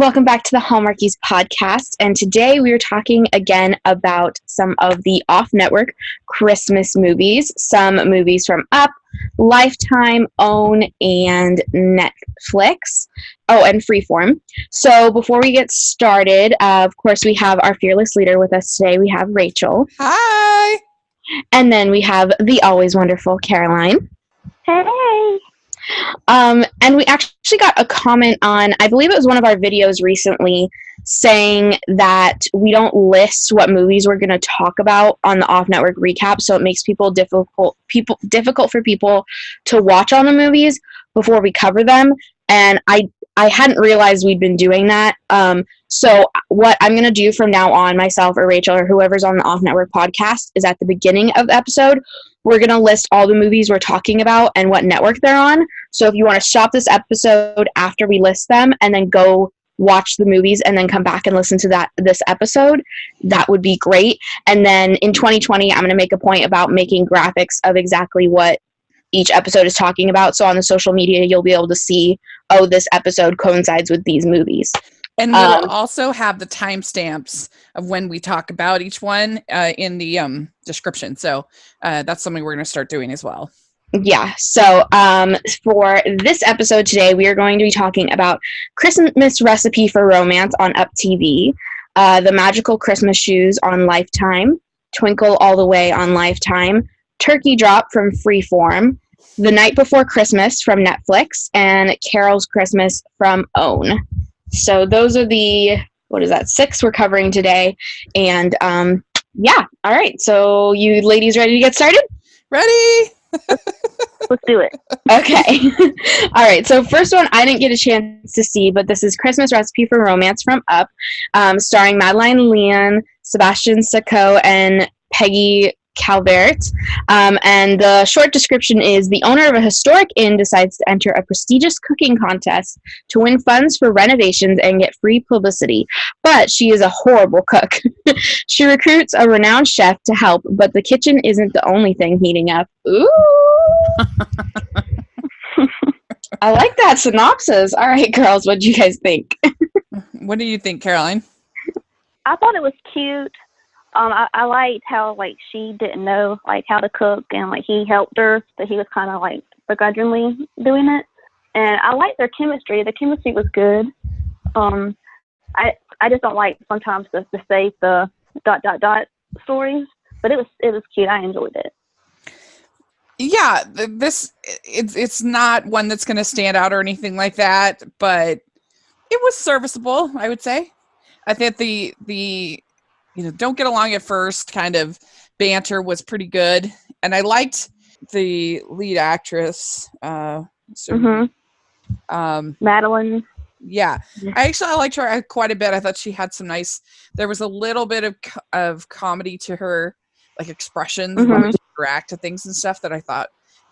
welcome back to the Hallmarkies podcast. And today we are talking again about some of the off-network Christmas movies, some movies from Up, Lifetime, OWN, and Netflix. Oh, and Freeform. So before we get started, of course, we have our fearless leader with us today. We have Rachel. Hi! And then we have the always wonderful Caroline. Hey! And we actually got a comment on, I believe it was one of our videos recently, saying that we don't list what movies we're going to talk about on the off-network recap, so it makes difficult for people to watch all the movies before we cover them. And I hadn't realized we'd been doing that. So what I'm going to do from now on, myself or Rachel or whoever's on the off-network podcast, is at the beginning of the episode, we're going to list all the movies we're talking about and what network they're on. So if you want to stop this episode after we list them and then go watch the movies and then come back and listen to this episode, that would be great. And then in 2020, I'm going to make a point about making graphics of exactly what each episode is talking about. So on the social media, you'll be able to see, oh, this episode coincides with these movies. And we'll also have the timestamps of when we talk about each one in the description. So that's something we're going to start doing as well. Yeah. So for this episode today, we are going to be talking about Christmas Recipe for Romance on Up TV, The Magical Christmas Shoes on Lifetime, Twinkle All the Way on Lifetime, Turkey Drop from Freeform, The Night Before Christmas from Netflix, and Carole's Christmas from OWN. So those are the, 6 we're covering today. And yeah, all right. So you ladies ready to get started? Ready? Let's do it. Okay. All right. So first one I didn't get a chance to see, but this is Christmas Recipe for Romance from Up, starring Madeline Leon, Sebastian Sacco, and Peggy Calvert. And the short description is: the owner of a historic inn decides to enter a prestigious cooking contest to win funds for renovations and get free publicity. But she is a horrible cook. She recruits a renowned chef to help, but the kitchen isn't the only thing heating up. Ooh! I like that synopsis. All right, girls, what do you guys think? What do you think, Caroline? I thought it was cute. I liked how she didn't know how to cook, and he helped her, but he was kind of begrudgingly doing it. And I liked their chemistry. The chemistry was good. I just don't like sometimes to say the ... stories, but it was cute. I enjoyed it. Yeah, it's not one that's going to stand out or anything like that, but it was serviceable, I would say. I think the don't get along at first kind of banter was pretty good. And I liked the lead actress. Madeline. Yeah. I liked her quite a bit. I thought she had there was a little bit of comedy to her, expressions, when she react to things and stuff that I thought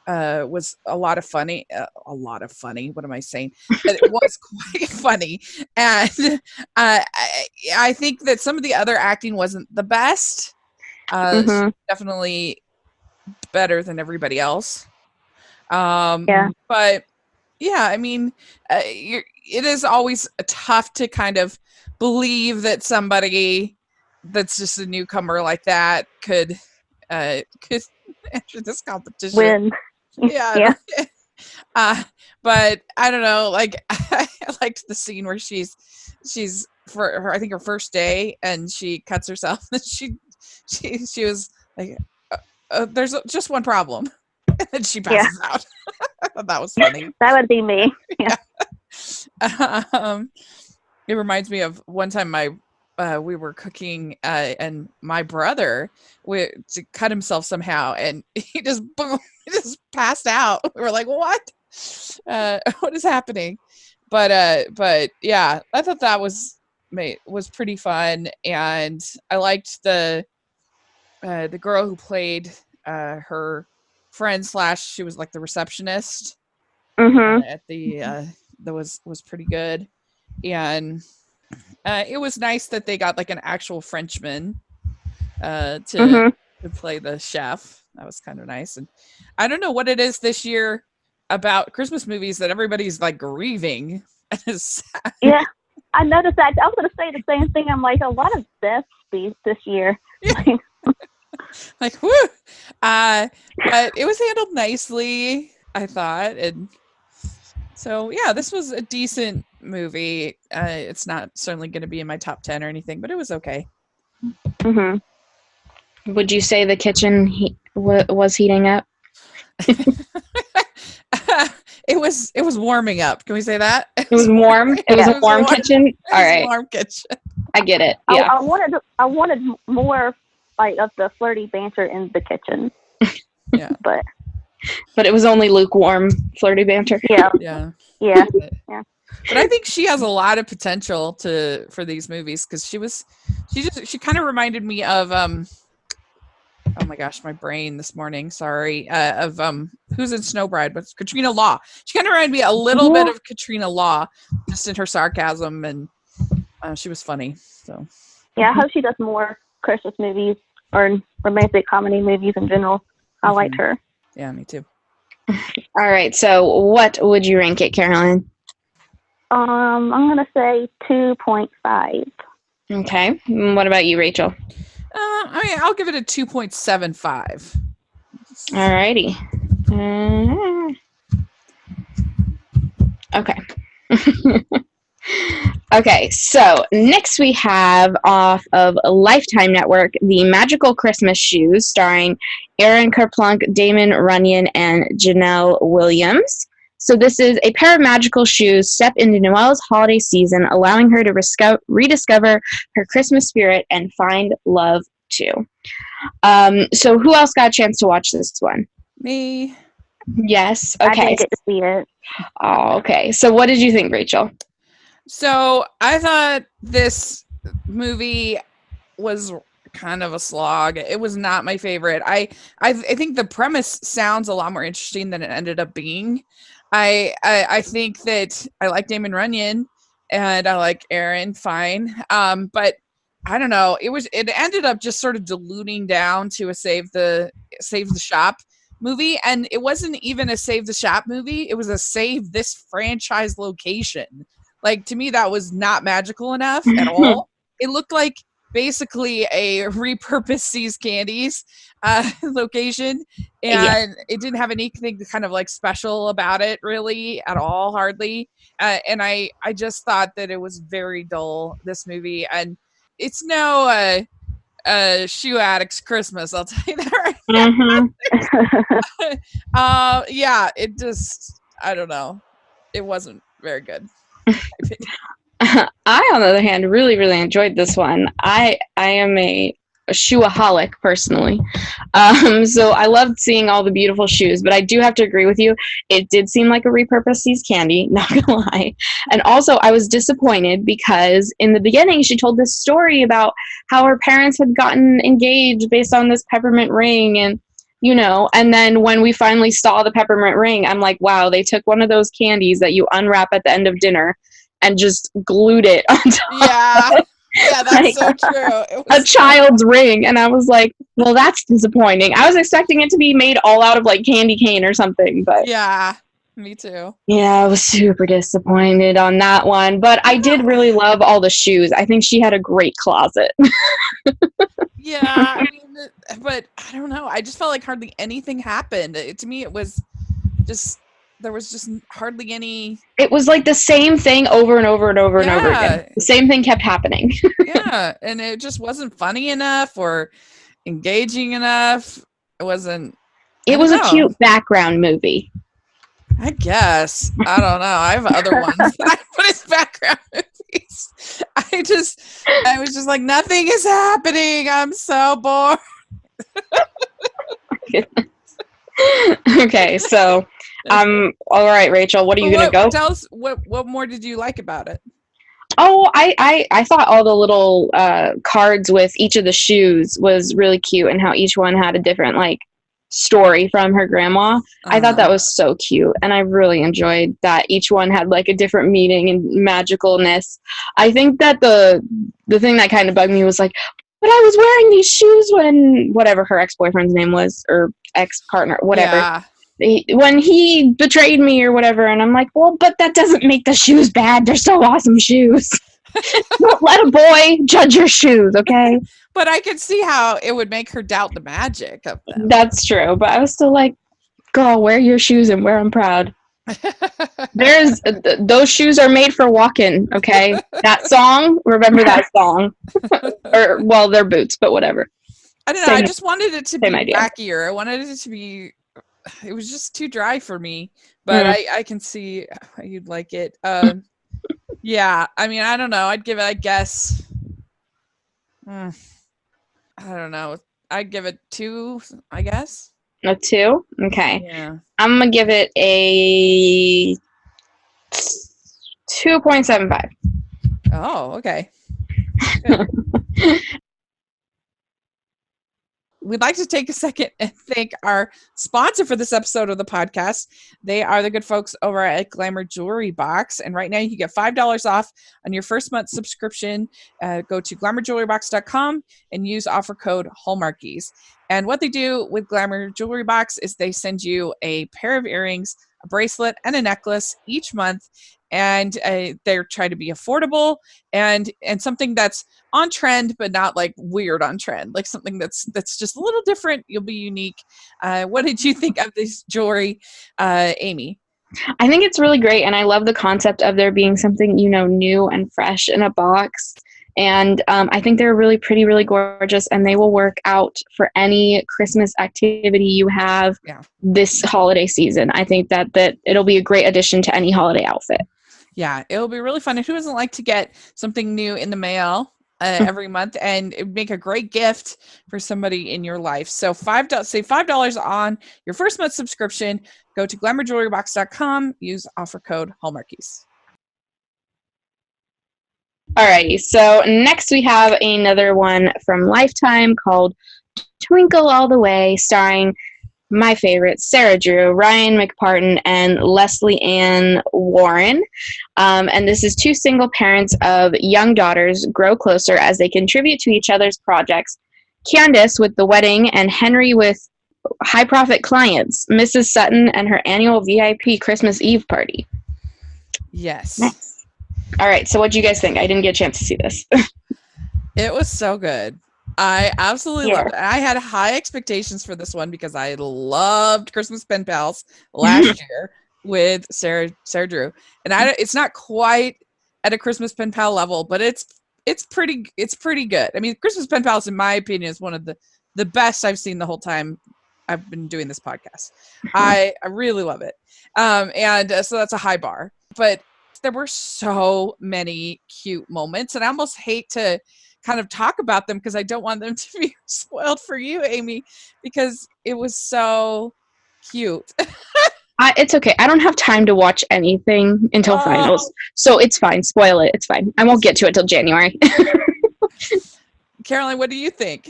was a lot of funny. What am I saying? But it was quite funny. And I think that some of the other acting wasn't the best. She's definitely better than everybody else. Yeah. But yeah, I mean, it is always tough to kind of believe that somebody that's just a newcomer like that could enter this competition. Win. Yeah. But I don't know, I liked the scene where she's for her, I think her first day, and she cuts herself, and she was like, there's just one problem, and then she passes out. I thought that was funny. That would be me. Yeah. It reminds me of one time we were cooking, and my brother cut himself somehow, and he just passed out. We were like, what? What is happening? But yeah, I thought that was pretty fun, and I liked the girl who played her friend / she was the receptionist at the that was pretty good. And it was nice that they got an actual Frenchman to play the chef. That was kind of nice. And I don't know what it is this year about Christmas movies that everybody's grieving. Yeah. I noticed that. I was going to say the same thing. I'm like, a lot of deaths this year. Like, whoo! But it was handled nicely, I thought, and so yeah, this was a decent movie. It's not certainly going to be in my top 10 or anything, but it was okay. Mm-hmm. Would you say the kitchen was heating up? It was warming up. Can we say that? It was warm. It was a warm kitchen. All right, warm kitchen. I get it. Yeah, I wanted more like of the flirty banter in the kitchen. Yeah, but But it was only lukewarm flirty banter. Yeah. But I think she has a lot of potential for these movies because she kind of reminded me of oh my gosh, my brain this morning. Sorry, of who's in Snow Bride, but Katrina Law. She kind of reminded me a little bit of Katrina Law, just in her sarcasm, and she was funny. So yeah, I hope she does more Christmas movies or romantic comedy movies in general. I liked her. Yeah, me too. All right, so what would you rank it, Caroline? I'm gonna say 2.5. Okay. What about you, Rachel? I'll give it a 2.75. All righty. Okay. Okay, so next we have off of Lifetime Network, The Magical Christmas Shoes, starring Aaron Kerplunk, Damon Runyon, and Janelle Williams. So this is a pair of magical shoes step into Noelle's holiday season, allowing her to rediscover her Christmas spirit and find love too. So who else got a chance to watch this one? Me. Yes. Okay. I didn't get to see it. Oh, okay. So what did you think, Rachel? So I thought this movie was kind of a slog. It was not my favorite. I think the premise sounds a lot more interesting than it ended up being. I think that I like Damon Runyon and I like Aaron fine. But I don't know. It ended up just sort of diluting down to a Save the Shop movie, and it wasn't even a Save the Shop movie. It was a Save This Franchise Location. Like, to me, that was not magical enough at all. It looked like basically a repurposed See's Candies location, and it didn't have anything kind of like special about it really at all, hardly. And I just thought that it was very dull, this movie, and it's no Shoe Addict's Christmas, I'll tell you that right now. Yeah, it just, I don't know. It wasn't very good. I, on the other hand, really, really enjoyed this one. I am a shoeaholic personally. So I loved seeing all the beautiful shoes, but I do have to agree with you. It did seem like a repurposed See's Candy, not gonna lie. And also I was disappointed because in the beginning she told this story about how her parents had gotten engaged based on this peppermint ring, and and then when we finally saw the peppermint ring, I'm like, wow, they took one of those candies that you unwrap at the end of dinner and just glued it on top. Yeah, that's so true. A child's ring. And I was like, well, that's disappointing. I was expecting it to be made all out of like candy cane or something, but yeah, me too. Yeah, I was super disappointed on that one, but I did really love all the shoes. I think she had a great closet. Yeah, I mean, but I don't know. I just felt like hardly anything happened. To me, it was just, there was just hardly any. It was like the same thing over and over and over and over again. The same thing kept happening. Yeah, and it just wasn't funny enough or engaging enough. It wasn't. It was a cute background movie. I guess. I don't know. I have other ones that I put as background movies. I was just like, nothing is happening. I'm so bored. Okay, so all right, Rachel, what are you gonna go? Tell us what more did you like about it? Oh, I thought all the little cards with each of the shoes was really cute, and how each one had a different like story from her grandma. I thought that was so cute, and I really enjoyed that each one had like a different meaning and magicalness. I think that the thing that kind of bugged me was like, but I was wearing these shoes when whatever her ex-boyfriend's name was, or ex-partner, whatever. Yeah. when he betrayed me or whatever, and I'm like, well, but that doesn't make the shoes bad. They're still awesome shoes. Don't let a boy judge your shoes, okay? But I could see how it would make her doubt the magic of them. That's true, but I was still like, girl, wear your shoes and wear them proud. Those shoes are made for walking, okay? That song, remember that song. Or, well, they're boots, but whatever. I don't know, I just wanted it to be idea. wackier. I wanted it to be, it was just too dry for me, but I can see how you'd like it. Yeah, I mean, I don't know. I'd give it, I guess, I don't know. I'd give it 2, I guess. A 2? Okay. Yeah. I'm going to give it a 2.75. Oh, okay. We'd like to take a second and thank our sponsor for this episode of the podcast. They are the good folks over at Glamour Jewelry Box. And right now you can get $5 off on your first month subscription. Go to glamourjewelrybox.com and use offer code Hallmarkies. And what they do with Glamour Jewelry Box is they send you a pair of earrings, a bracelet, and a necklace each month. And they're trying to be affordable and something that's on trend, but not like weird on trend, like something that's just a little different. You'll be unique. What did you think of this jewelry, Amy? I think it's really great, and I love the concept of there being something, new and fresh in a box. And I think they're really pretty, really gorgeous, and they will work out for any Christmas activity you have this holiday season. I think that it'll be a great addition to any holiday outfit. Yeah, it'll be really fun. And who doesn't like to get something new in the mail every month, and it would make a great gift for somebody in your life. So save $5 on your first month subscription. Go to glamourjewelrybox.com, use offer code Hallmarkies. Alrighty, so next we have another one from Lifetime called Twinkle All the Way, starring my favorite, Sarah Drew, Ryan McPartin, and Leslie Ann Warren. And this is 2 single parents of young daughters grow closer as they contribute to each other's projects. Candace with the wedding, and Henry with high-profit clients, Mrs. Sutton and her annual VIP Christmas Eve party. Yes. Nice. All right, so what do you guys think? I didn't get a chance to see this. It was so good. I absolutely loved it. I had high expectations for this one because I loved Christmas Pen Pals last year with Sarah Drew, and it's not quite at a Christmas Pen Pal level, but it's pretty good. I mean, Christmas Pen Pals, in my opinion, is one of the best I've seen the whole time I've been doing this podcast. I really love it, and so that's a high bar. But there were so many cute moments, and I almost hate to kind of talk about them because I don't want them to be spoiled for you, Amy, because it was so cute. It's okay. I don't have time to watch anything until finals, so it's fine. Spoil it. It's fine. I won't get to it till January. Caroline, what do you think?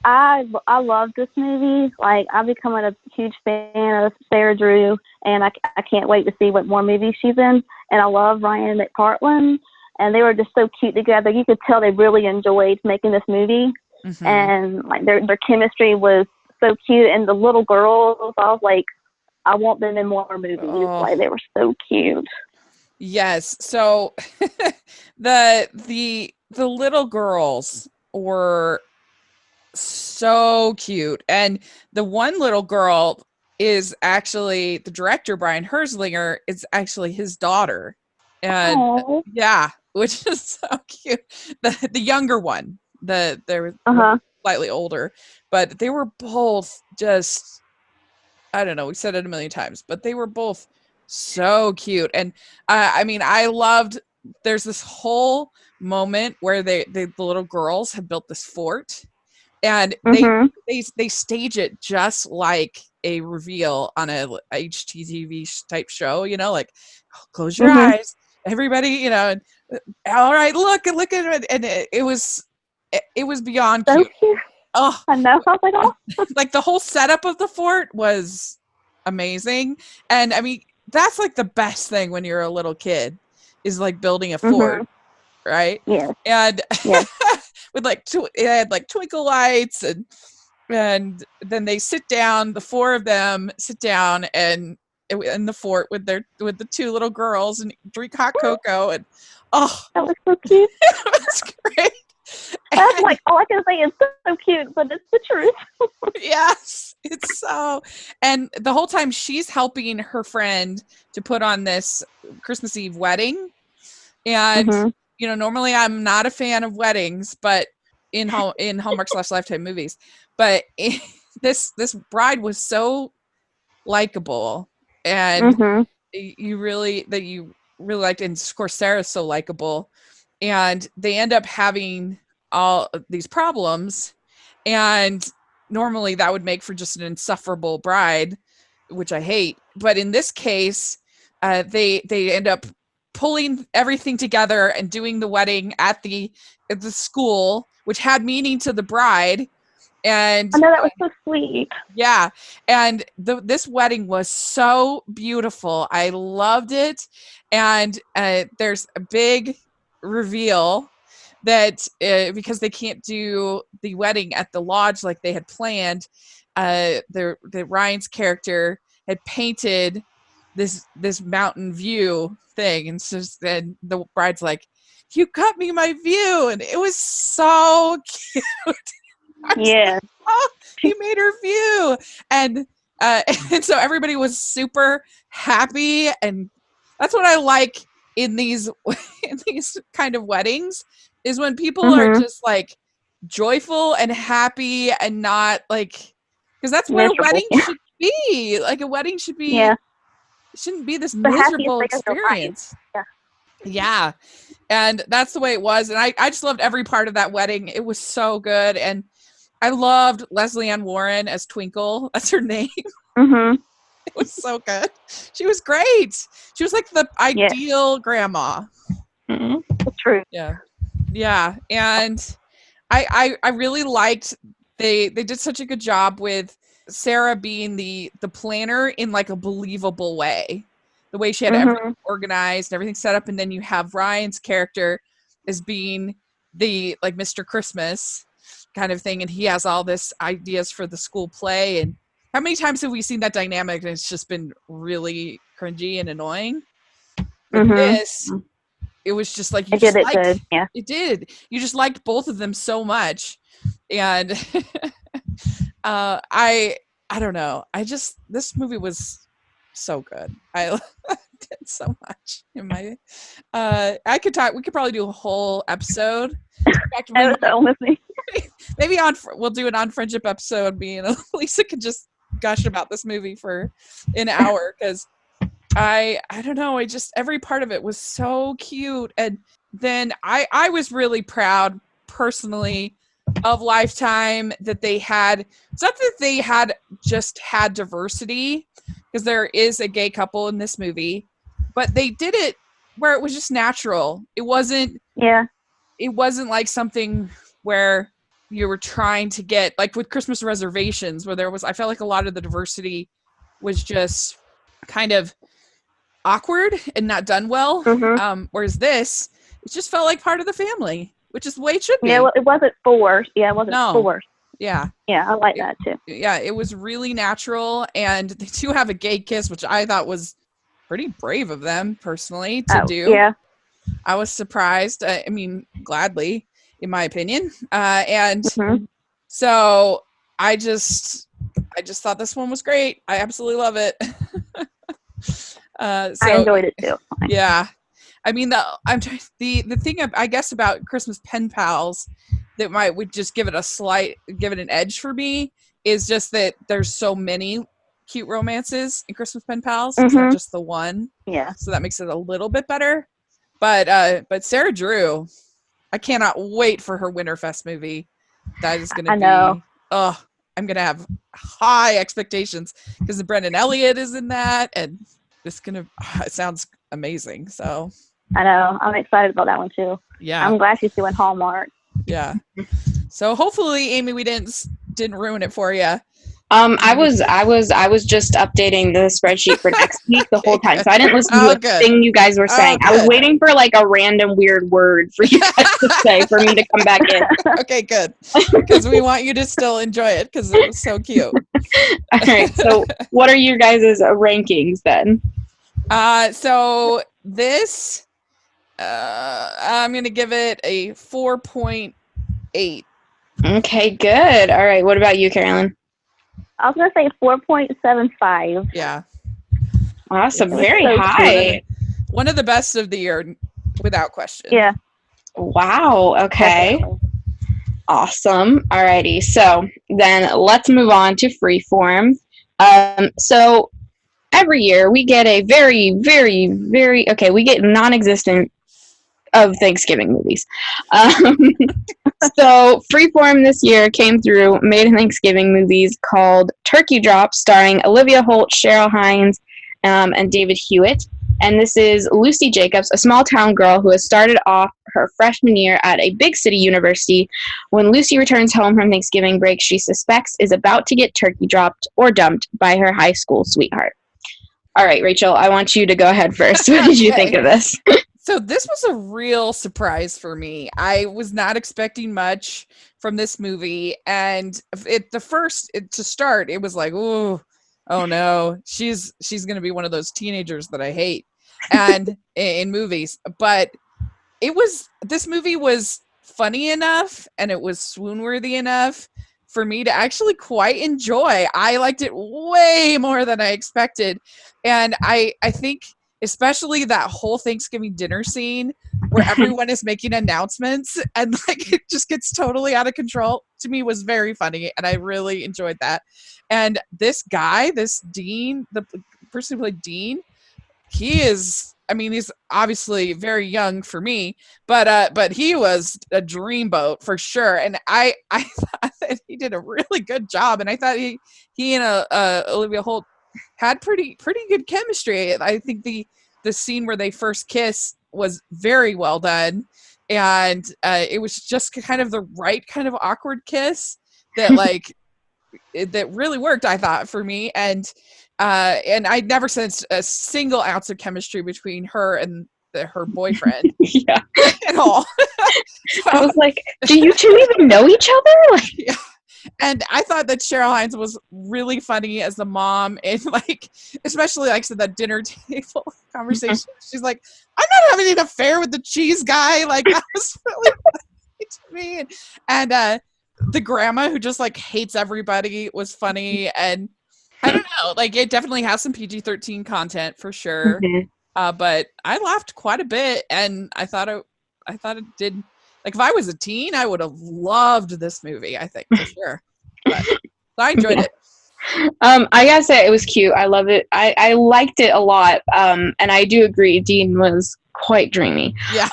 I love this movie. Like, I've become a huge fan of Sarah Drew, and I can't wait to see what more movies she's in. And I love Ryan McPartlin, and they were just so cute together. You could tell they really enjoyed making this movie, and like their chemistry was so cute. And the little girls, I was like, I want them in more movies. Like, they were so cute. Yes. So the little girls were so cute, and the one little girl is actually the director, Brian Herzlinger, is actually his daughter, and which is so cute. The younger one, they were slightly older, but they were both just, I don't know, we said it a million times, but they were both so cute. And I mean, I loved, there's this whole moment where the little girls have built this fort, and they stage it just like a reveal on a HGTV type show, like, close your eyes, everybody, and, all right, look at it, and it was beyond so cute. Oh, I know. I was like, oh. Like, the whole setup of the fort was amazing. And I mean, that's like the best thing when you're a little kid, is like building a fort, right? Yeah. And with like it had like twinkle lights, and And then they sit down, the four of them sit down and in the fort with the two little girls and drink hot cocoa, and that was so cute. it was great. That's like all I can say is so cute, but it's the truth. Yes, it's so. And the whole time she's helping her friend to put on this Christmas Eve wedding, and normally I'm not a fan of weddings, but in Hallmark/Lifetime movies, but this bride was so likable, and you really liked, and of course Sarah's so likable, and they end up having all of these problems, and normally that would make for just an insufferable bride, which I hate, but in this case they end up pulling everything together and doing the wedding at the school, which had meaning to the bride. And I know, that was so sweet. Yeah, and this wedding was so beautiful. I loved it, and there's a big reveal that because they can't do the wedding at the lodge like they had planned, the Ryan's character had painted this mountain view thing, and so then the bride's like, "You got me my view," and it was so cute. Yeah. Oh, he made her view, and so everybody was super happy, and that's what I like in these kind of weddings, is when people are just like joyful and happy, and not like, because that's what miserable. a wedding should be. Like a wedding should be. Yeah. It shouldn't be this The happiest miserable day of their life. experience. Yeah. Yeah, and that's the way it was, and I just loved every part of that wedding. It was so good, and I loved Leslie Ann Warren as Twinkle. That's her name. It was so good. She was great. She was like the ideal grandma. True. Yeah. And I really liked, they did such a good job with Sarah being the planner in like a believable way. The way she had everything organized and everything set up, and then you have Ryan's character as being the like Mr. Christmas kind of thing, and he has all this ideas for the school play. And how many times have we seen that dynamic and it's just been really cringy and annoying? But this, it was just like you it did. You just liked both of them so much, and I don't know. This movie was so good. I loved it so much. We could probably do a whole episode. Maybe we'll do an on friendship episode. Me and Lisa can just gush about this movie for an hour, because I don't know. Every part of it was so cute. And then I was really proud personally of Lifetime that they had, it's not that they had just had diversity, because there is a gay couple in this movie, but they did it where it was just natural. It wasn't like something where you were trying to get, like with Christmas Reservations, where I felt like a lot of the diversity was just kind of awkward and not done well. Whereas this, it just felt like part of the family, which is the way it should be. Yeah, well, it wasn't forced. Yeah, it wasn't forced. Yeah. Yeah, I like that too. Yeah, it was really natural, and they do have a gay kiss, which I thought was pretty brave of them, personally, to do. Yeah. I was surprised. I mean, gladly, in my opinion. And so I just thought this one was great. I absolutely love it. I enjoyed it too. Yeah. I mean, the thing I guess about Christmas pen pals that would just give it an edge for me is just that there's so many cute romances in Christmas pen pals. It's not just the one. Yeah. So that makes it a little bit better. But Sarah Drew, I cannot wait for her Winterfest movie. That is going to be. Oh, I'm going to have high expectations, because Brendan Elliott is in that, and it's going to. It sounds amazing. So. I know. I'm excited about that one too. Yeah. I'm glad she's doing Hallmark. Yeah. So hopefully, Amy, we didn't ruin it for you. I was just updating the spreadsheet for next week the whole time, so I didn't listen to a thing you guys were saying. I was waiting for like a random weird word for you guys to say for me to come back in. Okay, good, because we want you to still enjoy it because it was so cute. All right, so what are you guys' rankings then? So this, I'm gonna give it a 4.8. Okay, good. All right, what about you, Carolyn? I was gonna say 4.75. Yeah. Awesome, very high. One of the best of the year, without question. Yeah. Wow. Okay. Definitely. Awesome. Alrighty. So then let's move on to Freeform. So every year we get a very, very, very we get non-existent of Thanksgiving movies. So Freeform this year came through, made Thanksgiving movies called Turkey Drop, starring Olivia Holt, Cheryl Hines, and David Hewitt. And this is Lucy Jacobs, a small-town girl who has started off her freshman year at a big city university. When Lucy returns home from Thanksgiving break, she suspects is about to get turkey dropped or dumped by her high school sweetheart. All right, Rachel, I want you to go ahead first. What did you think of this? So this was a real surprise for me. I was not expecting much from this movie, and to start, it was like, oh no, she's gonna be one of those teenagers that I hate, and in movies. But this movie was funny enough, and it was swoon-worthy enough for me to actually quite enjoy. I liked it way more than I expected, and I think, especially that whole Thanksgiving dinner scene where everyone is making announcements and like it just gets totally out of control, to me was very funny, and I really enjoyed that. And this guy, this Dean, the person who played Dean, he's obviously very young for me, but he was a dreamboat for sure. And I thought that he did a really good job, and I thought he and Olivia Holt had pretty good chemistry. I think the scene where they first kiss was very well done, and it was just kind of the right kind of awkward kiss that that really worked, I thought, for me. And I never sensed a single ounce of chemistry between her and her boyfriend. Yeah, at all. So, I was like, do you two even know each other? Yeah. And I thought that Cheryl Hines was really funny as the mom, and especially that dinner table conversation. She's like, "I'm not having an affair with the cheese guy." That was really funny to me. And the grandma who just hates everybody was funny. And I don't know, it definitely has some PG-13 content for sure. Mm-hmm. But I laughed quite a bit, and I thought it did. If I was a teen, I would have loved this movie, I think, for sure. But I enjoyed it. I gotta say, it was cute. I love it. I liked it a lot. And I do agree, Dean was quite dreamy. Yeah.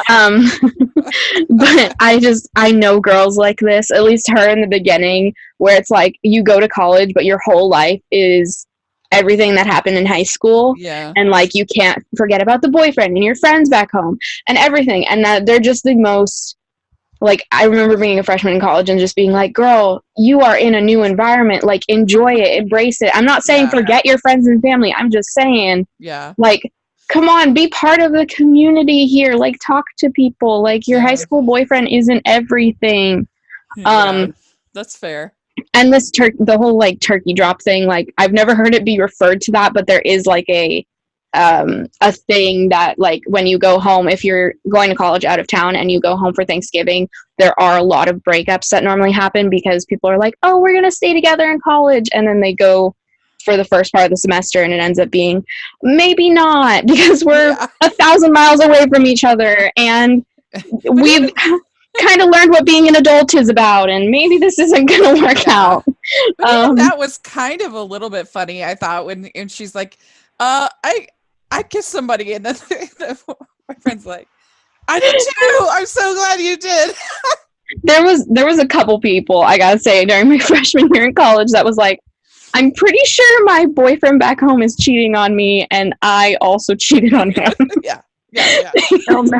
But I know girls like this, at least her in the beginning, where it's you go to college, but your whole life is everything that happened in high school. Yeah. And you can't forget about the boyfriend and your friends back home and everything. And that they're just the most, I remember being a freshman in college and just being like, girl, you are in a new environment. Enjoy it, embrace it. I'm not saying forget your friends and family. I'm just saying, come on, be part of the community here. Talk to people. Your high school boyfriend isn't everything. Yeah, that's fair. And this the whole turkey drop thing, I've never heard it be referred to that, but there is a thing that when you go home, if you're going to college out of town and you go home for Thanksgiving, there are a lot of breakups that normally happen because people are like, oh, we're going to stay together in college. And then they go for the first part of the semester and it ends up being maybe not, because we're 1,000 miles away from each other and we've kind of learned what being an adult is about, and maybe this isn't going to work out. That was kind of a little bit funny, I thought, when she's like, I kissed somebody, and then my friend's like, I did too. I'm so glad you did. There was a couple people, I gotta say, during my freshman year in college that was like, I'm pretty sure my boyfriend back home is cheating on me, and I also cheated on him. Yeah. Oh, no.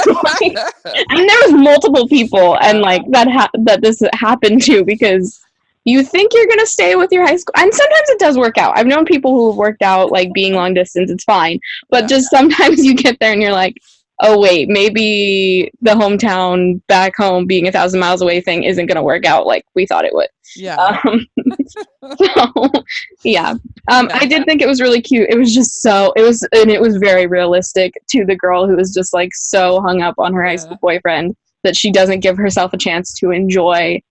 And there was multiple people, and that this happened to, because you think you're gonna stay with your high school, and sometimes it does work out. I've known people who have worked out like being long distance, it's fine, but just sometimes you get there and you're like, oh wait, maybe the hometown back home being 1,000 miles away thing isn't gonna work out like we thought it would. Yeah. So yeah, I did think it was really cute. It was just it was very realistic to the girl who was just like so hung up on her high school boyfriend that she doesn't give herself a chance to enjoy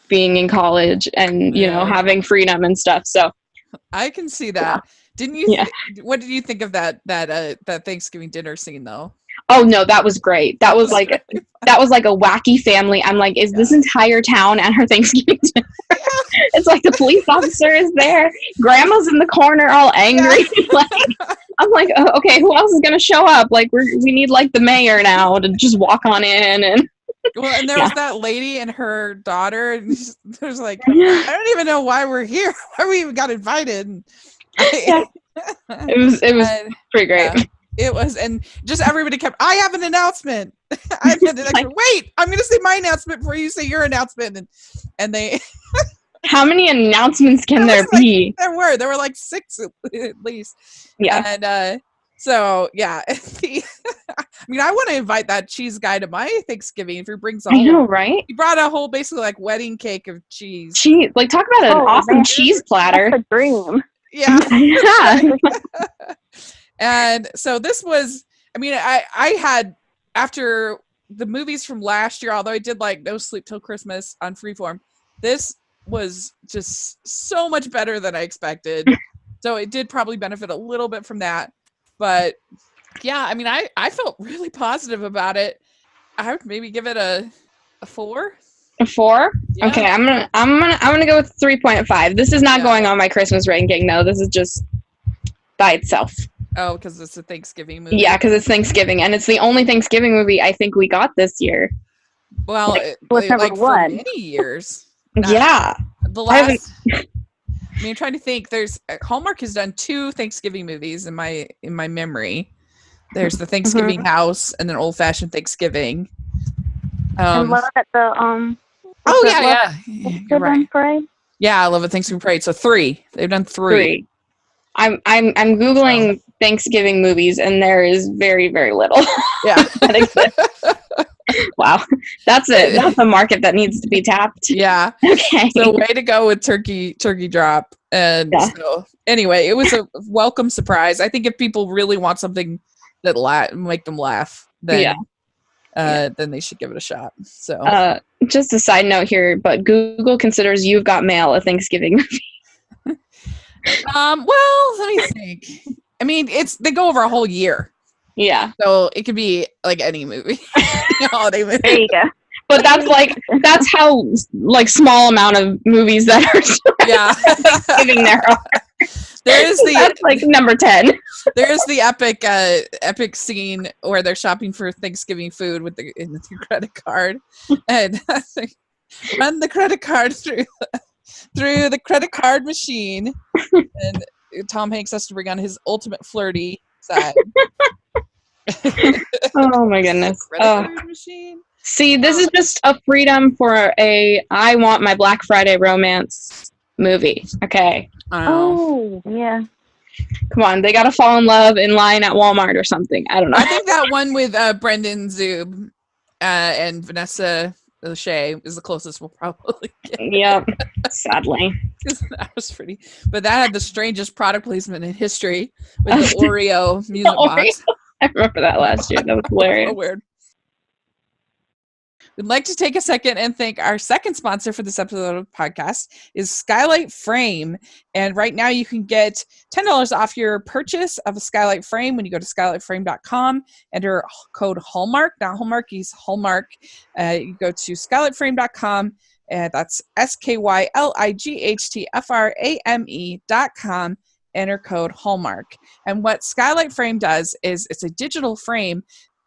being in college and having freedom and stuff. So I can see that. Didn't you? What did you think of that Thanksgiving dinner scene though? Oh no, that was great. That was like a wacky family. I'm like, is this entire town at her Thanksgiving dinner? It's like the police officer is there, grandma's in the corner all angry. I'm like, oh, okay, who else is gonna show up? Like we need like the mayor now to just walk on in. And well, and there was that lady and her daughter, and there's like, I don't even know why we're here, why we even got invited. It was pretty great. Yeah, it was, and just everybody kept, I have an announcement. Wait, I'm gonna say my announcement before you say your announcement, and they. How many announcements can there be? There were like 6 at least. Yeah. And so yeah, I mean, I want to invite that cheese guy to my Thanksgiving if he brings a whole, I know, right? He brought a whole basically like wedding cake of cheese. Cheese, like talk about an awesome cheese platter. That's a dream. Yeah. Yeah. And so this was, I mean, I had, after the movies from last year, although I did like No Sleep Till Christmas on Freeform, this was just so much better than I expected. So it did probably benefit a little bit from that. But yeah, I mean, I felt really positive about it. I would maybe give it a 4. A 4? Yeah. Okay, I'm gonna go with 3.5. This is not going on my Christmas ranking though. This is just by itself. Oh, because it's a Thanksgiving movie. Yeah, because it's Thanksgiving, and it's the only Thanksgiving movie I think we got this year. Well, what's number for one? many years. Yeah. The last. I mean, I'm trying to think. There's Hallmark has done 2 Thanksgiving movies in my memory. There's the Thanksgiving House and then Old Fashioned Thanksgiving. And Love at the Oh yeah. You're right. Parade. Yeah, I Love a Thanksgiving Parade. So 3. They've done 3. I'm googling Thanksgiving movies, and there is very, very little. Yeah. that exists. Wow, that's it. That's a market that needs to be tapped. Yeah. Okay. So way to go with Turkey Drop. And so anyway, it was a welcome surprise. I think if people really want something that make them laugh, then then they should give it a shot. So just a side note here, but Google considers You've Got Mail a Thanksgiving movie. Well, let me think. I mean, they go over a whole year. Yeah. So it could be like any movie. Holiday movie. There you go. But that's how like small amount of movies that are Thanksgiving there are. That's like number 10. There's the epic scene where they're shopping for Thanksgiving food with the credit card, and run the credit card through the credit card machine, and Tom Hanks has to bring on his ultimate flirty side. Oh my goodness! Credit card machine. See, this is just a freedom for I want my Black Friday romance movie. Okay. Oh yeah. Come on, they gotta fall in love in line at Walmart or something. I don't know. I think that one with Brendan Zub and Vanessa Lachey is the closest we'll probably get. Yep, sadly. That was pretty. But that had the strangest product placement in history with the Oreo music box. I remember that last year. That was hilarious. So weird. We'd like to take a second and thank our second sponsor for this episode of the podcast is Skylight Frame. And right now you can get $10 off your purchase of a Skylight Frame when you go to skylightframe.com. Enter code Hallmark, not Hallmarkies, Hallmark. You go to skylightframe.com, and that's SKYLIGHTFRAME.com. Enter code Hallmark. And what Skylight Frame does is it's a digital frame.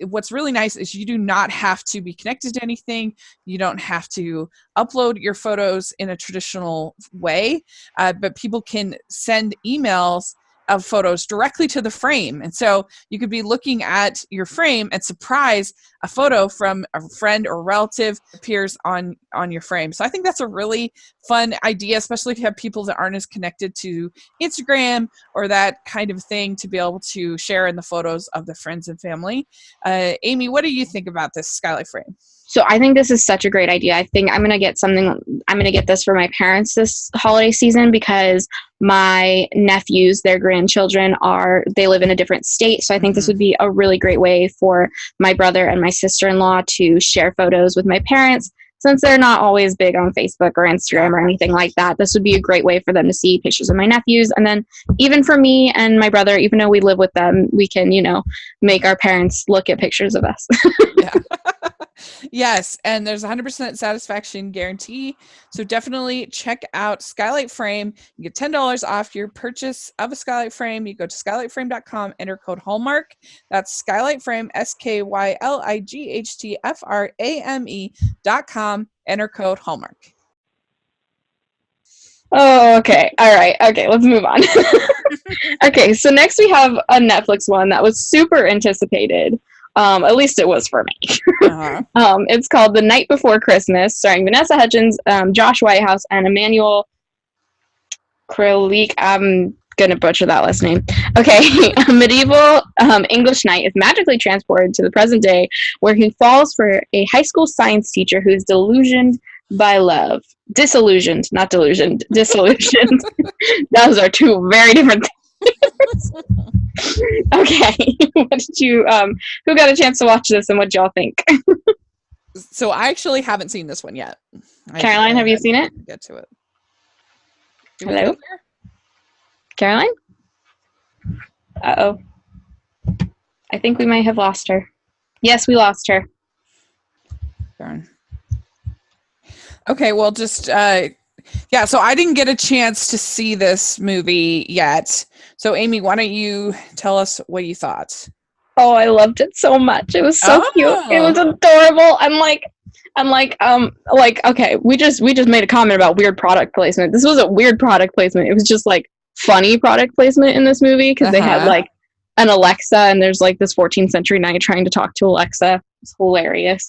What's really nice is you do not have to be connected to anything. You don't have to upload your photos in a traditional way, but people can send emails of photos directly to the frame. And so you could be looking at your frame and surprise a photo from a friend or relative appears on your frame. So I think that's a really fun idea, especially if you have people that aren't as connected to Instagram or that kind of thing, to be able to share in the photos of the friends and family. Amy, what do you think about this skylight frame? So I think this is such a great idea. I think I'm going to get this for my parents this holiday season, because my nephews, their grandchildren they live in a different state. So I think this would be a really great way for my brother and my sister-in-law to share photos with my parents. Since they're not always big on Facebook or Instagram or anything like that, this would be a great way for them to see pictures of my nephews. And then even for me and my brother, even though we live with them, we can, make our parents look at pictures of us. Yeah. Yes, and there's 100% satisfaction guarantee. So definitely check out Skylight Frame. You get $10 off your purchase of a Skylight Frame. You go to skylightframe.com, enter code Hallmark. That's Skylight Frame, SKYLIGHTFRAME.com, enter code Hallmark. Oh, okay. All right. Okay, let's move on. Okay, so next we have a Netflix one that was super anticipated. At least it was for me. It's called The Night Before Christmas, starring Vanessa Hudgens, Josh Whitehouse, and Emmanuel Kralik. I'm gonna butcher that last name. Okay, a medieval English knight is magically transported to the present day, where he falls for a high school science teacher who is disillusioned by love. Disillusioned, not delusioned. Disillusioned. Those are two very different things. Okay, what did you who got a chance to watch this, and what y'all think? So I actually haven't seen this one yet. Caroline, have you seen it? Get to it. Hello, Caroline? Uh-oh, I think we might have lost her. Yes, we lost her. Darn. Okay, well, just yeah, so I didn't get a chance to see this movie yet. So Amy, why don't you tell us what you thought? Oh, I loved it so much. It was so cute. It was adorable. I'm like, okay, we just made a comment about weird product placement. This wasn't weird product placement. It was just like funny product placement in this movie, because they had like an Alexa, and there's like this 14th century knight trying to talk to Alexa. It's hilarious.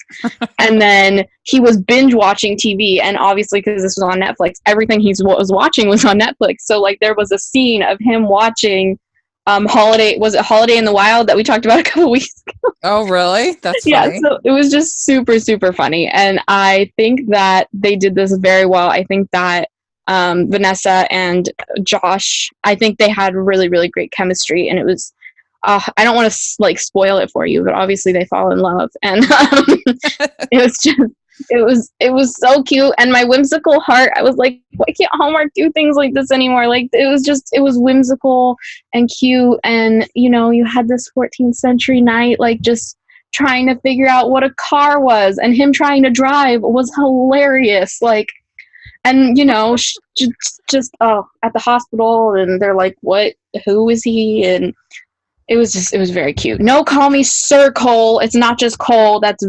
And then he was binge watching TV, and obviously because this was on Netflix, everything he was watching was on Netflix. So like there was a scene of him watching Holiday in the Wild that we talked about a couple weeks ago. Oh, really? That's funny. Yeah, so it was just super, super funny. And I think that they did this very well. I think that Vanessa and Josh, I think they had really, really great chemistry, and it was I don't want to like spoil it for you, but obviously they fall in love, and it was so cute. And my whimsical heart, I was like, why can't Hallmark do things like this anymore? Like it was whimsical and cute, and you had this 14th century knight like just trying to figure out what a car was, and him trying to drive was hilarious. Like, and just at the hospital, and they're like, who is he? And it was very cute. No, call me Sir Cole. It's not just Cole. That's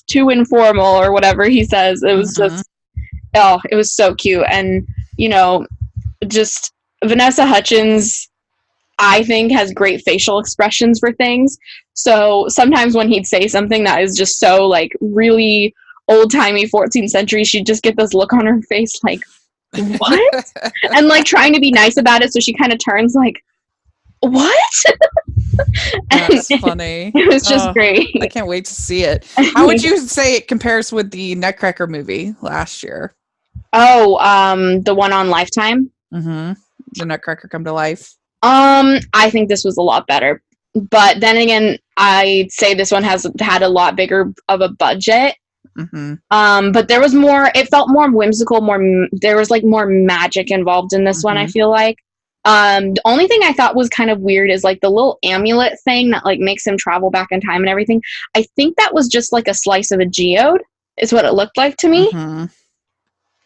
too informal, or whatever he says. It was just, it was so cute. And, just Vanessa Hudgens, I think, has great facial expressions for things. So sometimes when he'd say something that is just so like really old-timey 14th century, she'd just get this look on her face like, what? And like trying to be nice about it. So she kind of turns like, what? That's funny. It was just great. I can't wait to see it. How would you say it compares with the Nutcracker movie last year? Oh, the one on Lifetime? Mm-hmm. The Nutcracker Come to Life? I think this was a lot better. But then again, I'd say this one has had a lot bigger of a budget. Mm-hmm. But there was more, it felt more whimsical, there was like more magic involved in this one, I feel like. The only thing I thought was kind of weird is like the little amulet thing that like makes him travel back in time and everything. I think that was just like a slice of a geode is what it looked like to me. Mm-hmm.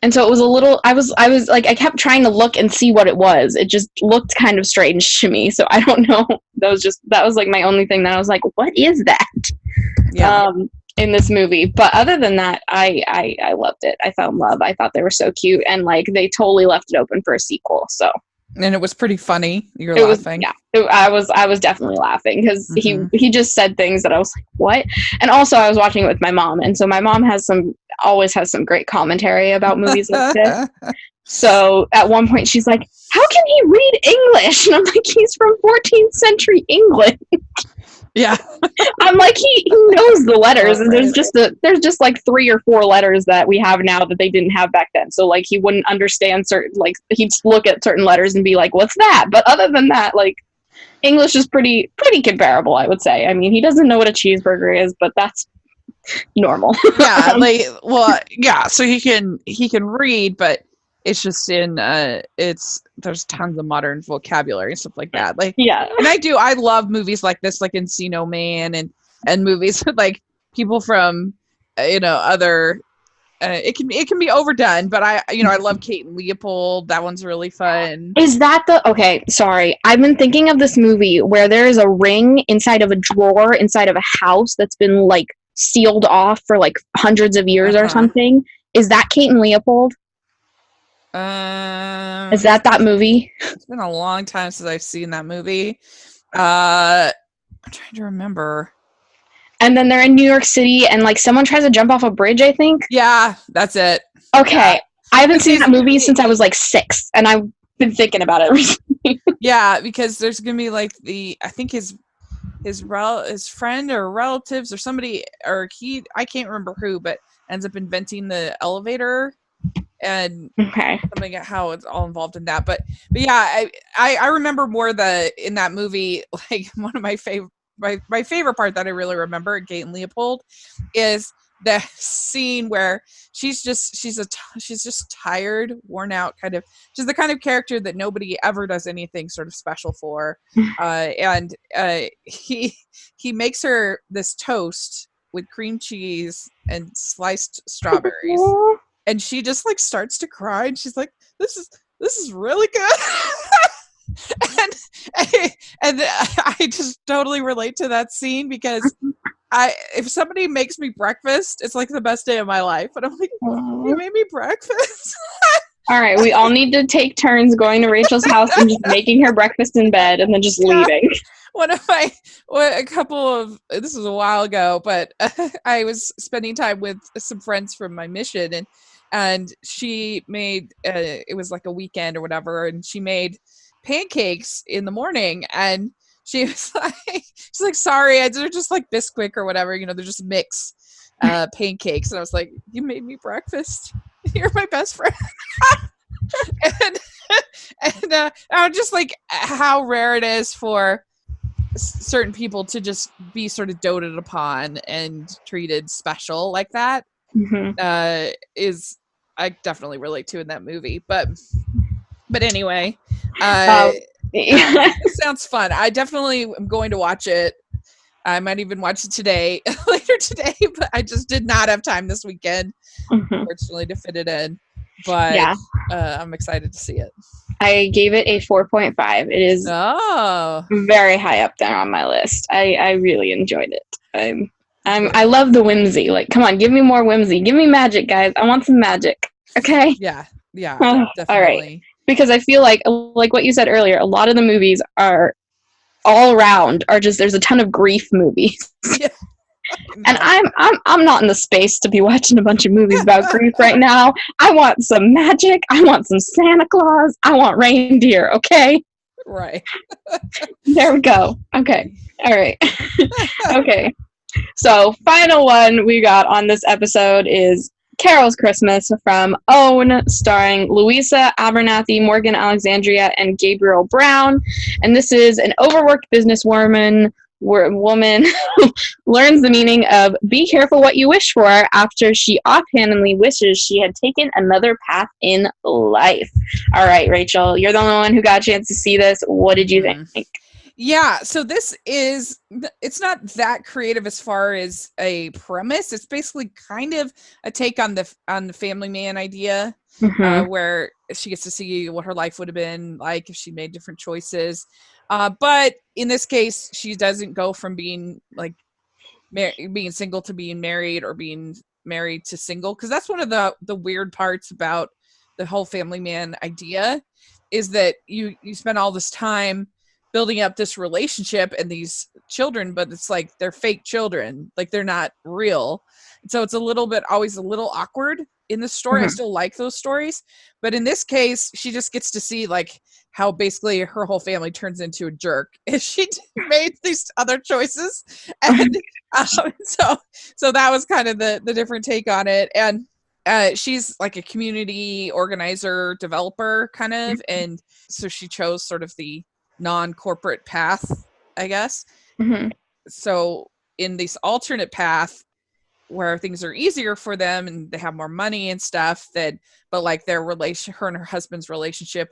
And so it was a little, I was like, I kept trying to look and see what it was. It just looked kind of strange to me. So I don't know. That was like my only thing that I was like, what is that? Yeah. In this movie. But other than that, I loved it. I fell in love. I thought they were so cute, and like they totally left it open for a sequel. So And it was pretty funny. You're It was, laughing. yeah. I was definitely laughing because Mhm. he just said things that I was like, what? And also, I was watching it with my mom, and so my mom always has some great commentary about movies like this. So at one point, she's like, "How can he read English?" And I'm like, "He's from 14th century England." Yeah. I'm like, he knows the letters, and Right. there's just like 3 or 4 letters that we have now that they didn't have back then. So like he wouldn't understand certain, like he'd look at certain letters and be like, "What's that?" But other than that, like English is pretty comparable, I would say. I mean, he doesn't know what a cheeseburger is, but that's normal. Yeah, like, well, yeah, so he can read, but it's just there's tons of modern vocabulary and stuff like that. Like, Yeah. and I love movies like this, like Encino Man and movies with like people from other it can be overdone, but I love Kate and Leopold. That one's really fun. Is that okay, sorry. I've been thinking of this movie where there is a ring inside of a drawer inside of a house that's been like sealed off for like hundreds of years or something. Is that Kate and Leopold? Is that movie? It's been a long time since I've seen that movie. I'm trying to remember. And then they're in New York City and like someone tries to jump off a bridge, I think. Yeah, that's it. Okay. Yeah. I haven't seen that movie since I was like 6, and I've been thinking about it recently. Yeah, because there's gonna be like I think his friend or relatives or somebody, or I can't remember who, but ends up inventing the elevator and something, how it's all involved in that. But yeah, I remember more in that movie, like one of my favorite part that I really remember in Kate and Leopold is the scene where she's just tired, worn out, kind of. She's the kind of character that nobody ever does anything sort of special for, and he makes her this toast with cream cheese and sliced strawberries, and she just like starts to cry, and she's like, "This is really good." and I just totally relate to that scene because if somebody makes me breakfast, it's like the best day of my life. And I'm like, you made me breakfast. All right, we all need to take turns going to Rachel's house and just making her breakfast in bed and then just leaving. This was a while ago, but I was spending time with some friends from my mission, and she made it was like a weekend or whatever, and she made pancakes in the morning, and she's like, sorry, they're just like Bisquick or whatever, they're just mix pancakes. And I was like, you made me breakfast. You're my best friend. and I'm just like, how rare it is for certain people to just be sort of doted upon and treated special like that. Is I definitely relate to in that movie. But anyway, it sounds fun. I definitely am going to watch it. I might even watch it later today, but I just did not have time this weekend, unfortunately, to fit it in. But yeah. I'm excited to see it. I gave it a 4.5. It is very high up there on my list. I really enjoyed it. I love the whimsy. Like, come on, give me more whimsy. Give me magic, guys. I want some magic. Okay? Yeah, definitely. All right. Because I feel like what you said earlier, a lot of the movies are all around are just, there's a ton of grief movies. Yeah. And I'm not in the space to be watching a bunch of movies about grief right now. I want some magic. I want some Santa Claus. I want reindeer. Okay. Right. There we go. Okay. All right. Okay. So final one we got on this episode is Carole's Christmas from OWN, starring Louisa Abernathy, Morgan Alexandria, and Gabriel Brown. And this is an overworked businesswoman learns the meaning of be careful what you wish for after she offhandedly wishes she had taken another path in life. All right, Rachel, you're the only one who got a chance to see this. What did you think? Yeah, so it's not that creative as far as a premise. It's basically kind of a take on the family man idea, where she gets to see what her life would have been like if she made different choices. But in this case, she doesn't go from being like being single to being married, or being married to single, because that's one of the weird parts about the whole family man idea is that you spend all this time building up this relationship and these children, but it's like they're fake children, like they're not real. And so it's a little bit always a little awkward in the story. I still like those stories, but in this case, she just gets to see like how basically her whole family turns into a jerk if she made these other choices. And so that was kind of the different take on it. And she's like a community organizer developer kind of, and so she chose sort of the non-corporate path, I guess. So in this alternate path where things are easier for them and they have more money and stuff, but like her and her husband's relationship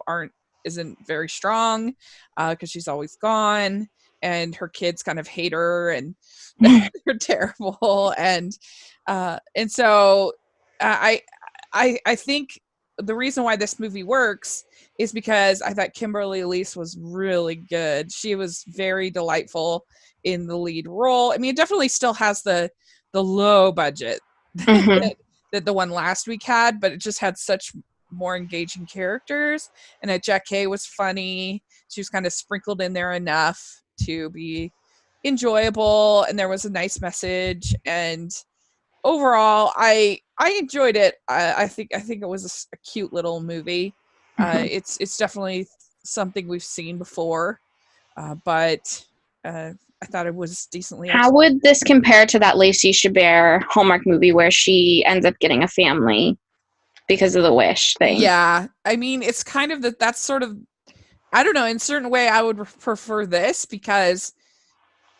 isn't very strong because she's always gone, and her kids kind of hate her and they're terrible, and so I think the reason why this movie works is because I thought Kimberly Elise was really good. She was very delightful in the lead role. I mean, it definitely still has the low budget that the one last week had, but it just had such more engaging characters. And Jack Kay was funny. She was kind of sprinkled in there enough to be enjoyable, and there was a nice message. And overall, I enjoyed it. I think it was a cute little movie. It's definitely something we've seen before, but I thought it was decently. How would this compare to that Lacey Chabert Hallmark movie where she ends up getting a family because of the wish thing? Yeah, I mean, it's kind of that's sort of, I don't know, in a certain way I would prefer this because,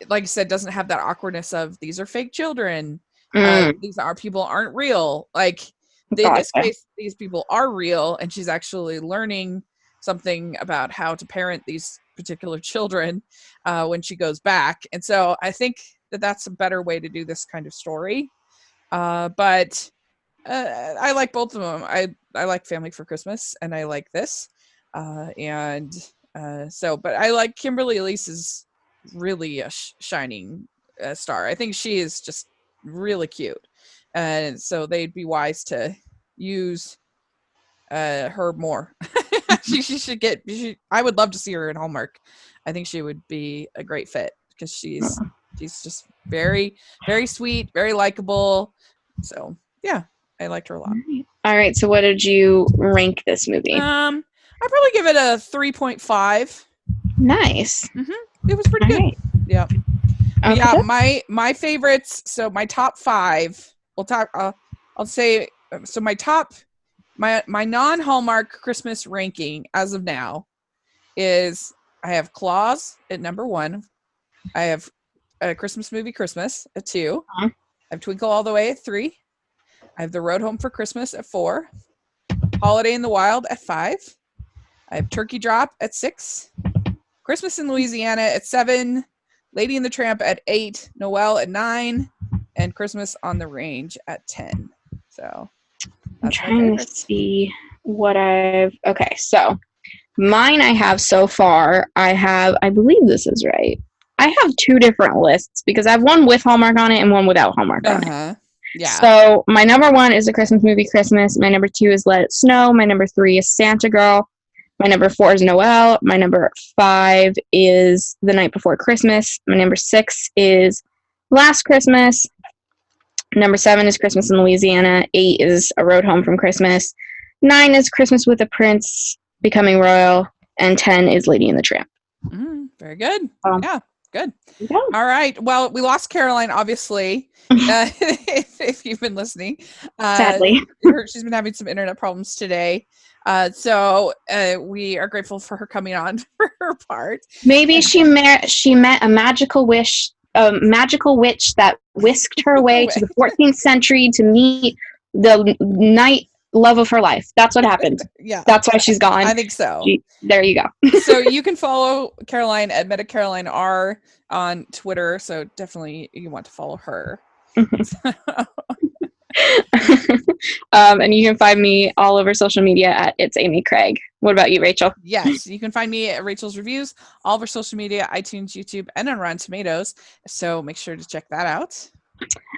like I said, it doesn't have that awkwardness of these are fake children. These people aren't real. Like in this case, these people are real, and she's actually learning something about how to parent these particular children when she goes back. And so I think that's a better way to do this kind of story. But I like both of them. I like Family for Christmas, and I like this. But I like Kimberly Elise is really a shining star. I think she is just really cute, and so they'd be wise to use her more. she should get. I would love to see her in Hallmark. I think she would be a great fit because she's just very, very sweet, very likable. So yeah, I liked her a lot. All right. So what did you rank this movie? I'd probably give it a 3.5. Nice. It was pretty good. Right. Yeah. Okay. Yeah, my favorites. So my top 5. We'll talk. I'll say. So my non-Hallmark Christmas ranking as of now is I have Claus at number 1. I have a Christmas Movie Christmas at 2. I have Twinkle All the Way at 3. I have The Road Home for Christmas at 4. Holiday in the Wild at 5. I have Turkey Drop at 6. Christmas in Louisiana at 7. Lady and the Tramp at 8. Noel at 9. And Christmas on the Range at 10. So I'm trying to see what okay, so mine I have so far, I believe this is right. I have 2 different lists because I have one with Hallmark on it and one without Hallmark on it. Yeah. So my number 1 is A Christmas Movie Christmas. My number 2 is Let It Snow. My number 3 is Santa Girl. My number 4 is Noel. My number 5 is The Night Before Christmas. My number 6 is Last Christmas. Number 7 is Christmas in Louisiana. 8 is A Road Home from Christmas. 9 is Christmas with a Prince Becoming Royal. And 10 is Lady and the Tramp. Very good. Yeah, good. Yeah. All right. Well, we lost Caroline, obviously, if you've been listening. Sadly. She's been having some internet problems today. So we are grateful for her coming on for her part. Maybe she met a magical witch that whisked her way to the 14th century to meet the knight love of her life. That's what happened. Yeah. That's why she's gone. I think so. There you go. So you can follow Caroline at MetaCarolineR on Twitter. So definitely you want to follow her. And you can find me all over social media at It's Amy Craig. What about you, Rachel? Yes, you can find me at Rachel's Reviews, all over social media, iTunes, YouTube, and on Rotten Tomatoes. So make sure to check that out.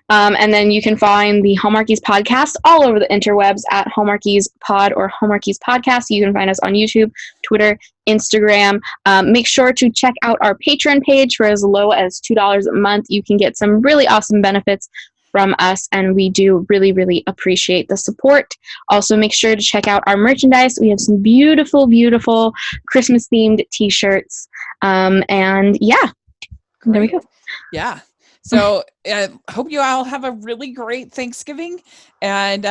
And then you can find the Hallmarkies podcast all over the interwebs at Hallmarkies Pod or Hallmarkies Podcast. You can find us on YouTube, Twitter, Instagram. Make sure to check out our Patreon page. For as low as $2 a month, you can get some really awesome benefits from us, and we do really, really appreciate the support. Also, make sure to check out our merchandise. We have some beautiful, beautiful Christmas-themed t-shirts. And yeah, there we go. Yeah. So hope you all have a really great Thanksgiving and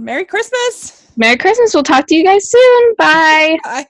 Merry Christmas. Merry Christmas. We'll talk to you guys soon. Bye. Bye.